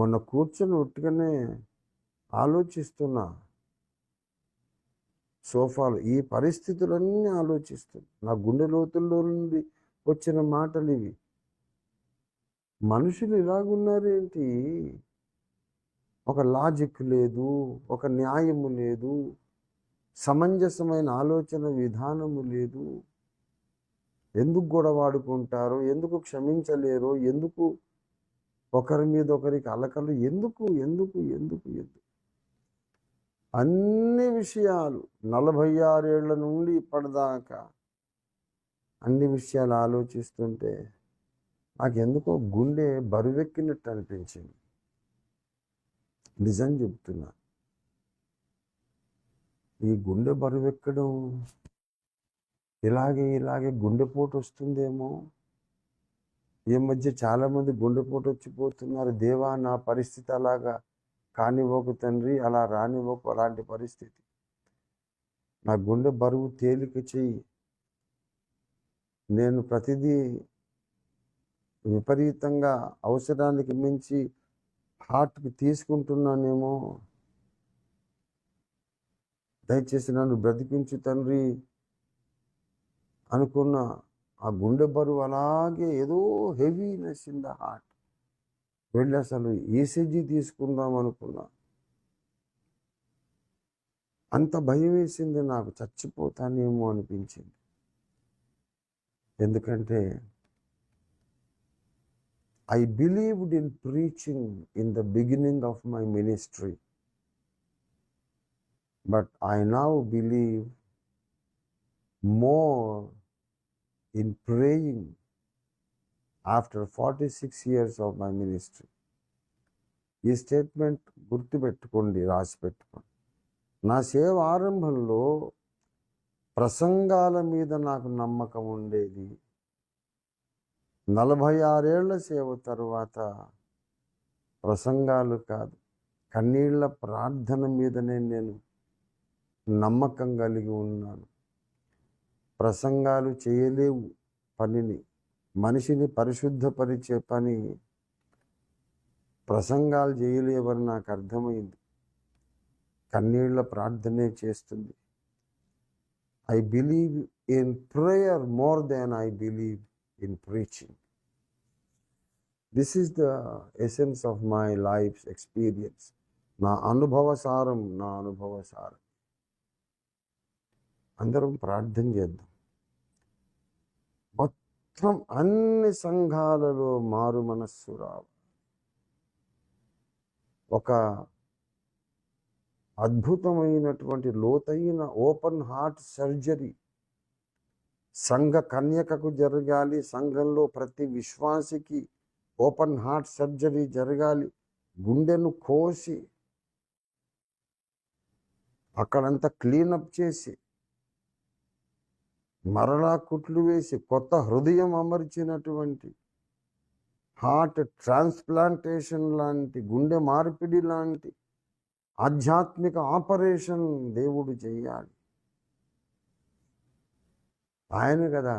మొన్న కూర్చొని ఉట్టుగానే ఆలోచిస్తున్నా, సోఫాలో ఈ పరిస్థితులన్నీ ఆలోచిస్తున్నా. నా గుండె లోతుల్లో నుండి వచ్చిన మాటలు ఇవి. మనుషులు ఇలాగున్నారేంటి? ఒక లాజిక్ లేదు, ఒక న్యాయము లేదు, సమంజసమైన ఆలోచన విధానము లేదు. ఎందుకు గొడవాడుకుంటారు? ఎందుకు క్షమించలేరు? ఎందుకు ఒకరి మీద ఒకరికి అలకలు? ఎందుకు ఎందుకు ఎందుకు ఎందుకు అన్ని విషయాలు 46 ఏళ్ల నుండి ఇప్పటిదాకా అన్ని విషయాలు ఆలోచిస్తుంటే నాకెందుకో గుండె బరువెక్కినట్టు అనిపించింది. నిజం చెప్తున్నా. ఈ గుండె బరువెక్కడం ఇలాగే గుండెపోటు వస్తుందేమో. ఈ మధ్య చాలామంది గుండెపోటు వచ్చిపోతున్నారు. దేవా, నా పరిస్థితి అలాగా కానివ్వకు తండ్రి, అలా రానివ్వకు అలాంటి పరిస్థితి. నా గుండె బరువు తేలిక చెయ్యి. నేను ప్రతిదీ విపరీతంగా అవసరానికి మించి హార్ట్కి తీసుకుంటున్నానేమో. దయచేసి నన్ను బ్రతికించు తండ్రి అనుకున్న ఆ గుండె బరువు అలాగే ఏదో హెవీనెస్ ఇన్ ద హార్ట్. వెళ్ళి అసలు ఈసీజీ తీసుకుందాం అనుకున్నా. అంత భయం వేసింది నాకు, చచ్చిపోతానేమో అనిపించింది. ఎందుకంటే I believed in preaching in the beginning of my ministry, but I now believe more in praying after 46 years of my ministry. ఈ స్టేట్మెంట్ గుర్తుపెట్టుకోండి, రాసి పెట్టుకోండి. నా సేవ ఆరంభంలో ప్రసంగాల మీద నాకు నమ్మకం ఉండేది. 46 ఏళ్ల సేవ తరువాత ప్రసంగాలు కాదు, కన్నీళ్ల ప్రార్థన మీదనే నేను నమ్మకం కలిగి ఉన్నాను. ప్రసంగాలు చేయలేవు పనిని, మనిషిని పరిశుద్ధపరిచే పని ప్రసంగాలు చేయలేవని నాకు అర్థమైంది. కన్నీళ్ల ప్రార్థనే చేస్తుంది. I believe in prayer more than I believe in preaching. This is the essence of my life's experience. నా అనుభవ సారం. అందరం ప్రార్థన చేద్దాం. మొత్తం అన్ని సంఘాలలో మారు మనస్సు రావాలి. ఒక అద్భుతమైనటువంటి లోతైన ఓపెన్ హార్ట్ సర్జరీ సంఘ కన్యకకు జరగాలి. సంఘంలో ప్రతి విశ్వాసికి ఓపెన్ హార్ట్ సర్జరీ జరగాలి. గుండెను కోసి అక్కడంతా క్లీనప్ చేసి మరలా కుట్లు వేసి కొత్త హృదయం అమర్చినటువంటి హార్ట్ ట్రాన్స్ప్లాంటేషన్ లాంటి, గుండె మార్పిడి లాంటి ఆధ్యాత్మిక ఆపరేషన్ దేవుడు చేయాలి. ఆయన కదా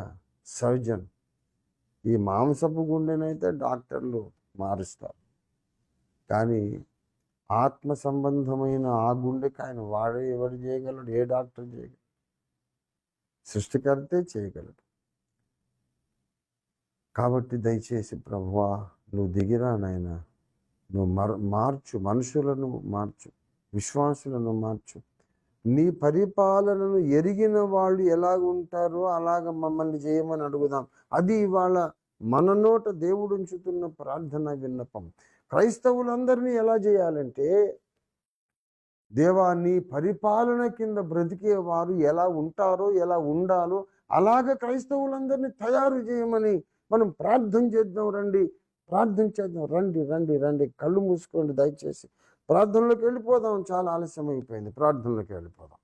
సర్జన్. ఈ మాంసపు గుండెనైతే డాక్టర్లు మారుస్తారు, కానీ ఆత్మ సంబంధమైన ఆ గుండెకి ఆయన ఎవడు చేయగలడు? ఏ డాక్టర్ చేయగలడు? సృష్టికర్తే చేయగలడు. కాబట్టి దయచేసి ప్రభువా, నువ్వు దిగిరా నాయనా, నువ్వు మార్చు, మనుషులను మార్చు, విశ్వాసులను మార్చు. నీ పరిపాలనను ఎరిగిన వాళ్ళు ఎలాగుంటారో అలాగ మమ్మల్ని చేయమని అడుగుదాం. అది ఇవాళ మన నోట దేవుడు ఉంచుతున్న ప్రార్థన విన్నపం. క్రైస్తవులందరినీ ఎలా చేయాలంటే, దేవా, నీ పరిపాలన కింద బ్రతికేవారు ఎలా ఉంటారో, ఎలా ఉండాలో అలాగ క్రైస్తవులందరినీ తయారు చేయమని మనం ప్రార్థన చేద్దాం. ప్రార్థన చేద్దాం. రండి. కళ్ళు మూసుకోండి దయచేసి. ప్రార్థనలోకి వెళ్ళిపోదాం. చాలా ఆలస్యం అయిపోయింది. ప్రార్థనలోకి వెళ్ళిపోదాం.